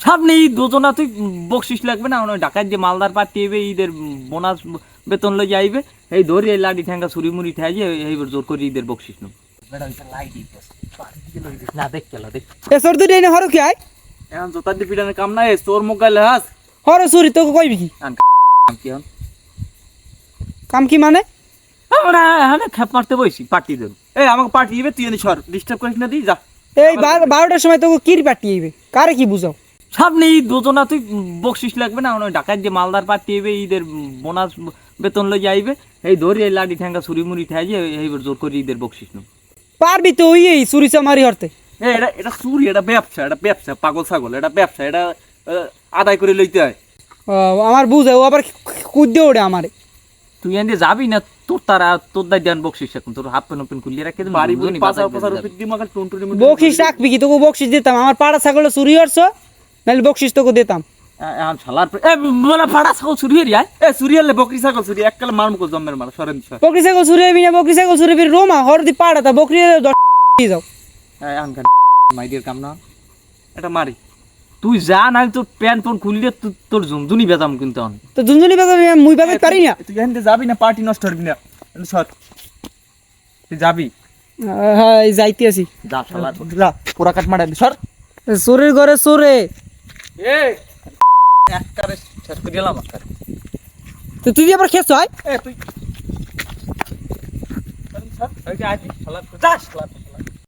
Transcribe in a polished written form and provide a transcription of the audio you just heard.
সামনে ঈদ দুজনা তুই বকশিস লাগবে না ঢাকায় যে মালদার পার্টি হইবে ঈদের বোনাস বেতন লই যাইবে এই ধরি এই লাঠি ঠ্যাঙ্গা ছুরি মুড়ি ঠাই যে এইবার জোর করে ঈদের বকশিস নো না দেখ চলো দেখ এ সর দুই না হরো কি আই এখন জোতার দিয়ে পিটানোর কাম নাই তোর মোবাইল হাস হরো চুরি তোকে কইবি কি কি হন কাম কি মানে আমরা এখানে খেপ মারতে বসি পার্টি দেব এই আমাকে পার্টি দিবে তুই এনে সর ডিস্টার্ব করিস না দি যা এই 12টার সময় তোকে কির পাঠিয়ে আইবে কারে কি বুঝাও সামনে ঈদ দুজনা তুই বকশিস লাগবে না ঢাকায় যে মালদার পার্টি হইবে ঈদের বোনাস বেতন লই যাইবে এই ধরি এই লাঠি ঠ্যাঙ্গা ছুরি মুড়ি ঠাই যে এইবার জোর করে ঈদের বকশিস নো পারবি তো ওই এই চুরি চামারি হরতে এটা এটা চুরি এটা ব্যবসা পাগল ছাগল এটা ব্যবসা এটা আদায় করে লইতে হয় আমার বুঝাও আবার কুদ্দে ওড়ে আমারে তুই এনে যাবি না তোর তারা তোর দাই দেন বকশিস এখন তোর হাফ পেন ওপেন খুলিয়ে রাখে বাড়ি বুঝি পাঁচা রুপি দিমাগ টুনটুনি বকশিস রাখবি কি তোকে বকশিস দিতাম আমার পাড়া ছাগল চুরি হরছ নাহলে বকশিস তোকে দিতাম এখন শালার এ বলা ফাড়া ছাগল চুরি হরি আয় এ চুরি হলে বকরি ছাগল চুরি এককালে মারমু কো জম্মের মার সরেন সর বকরি ছাগল চুরি হবি না বকরি ছাগল চুরি হবি রোমা হরদি পাড়া তা বকরি দিয়ে যাও এখন মাইদের কাম না এটা মারি তুই যা না তোর প্যান্ট ফোন খুললে তোর জুনজুনি বেজাম কিন্তু তো জুনজুনি বাজাবি মুই বাজাতে পারি না তুই এখান যাবি না পার্টি নষ্ট করবি না সর তুই যাবি হ্যাঁ যাইতে আছি যা শালা যা পুরা কাট মারা সর চোরের ঘরে চোরে এ একবারে শেষ করে দিলাম আজকে তো তুই আবার খেয়েছ হয় এ তুই সর ওই যে আইবি শালা যা শালা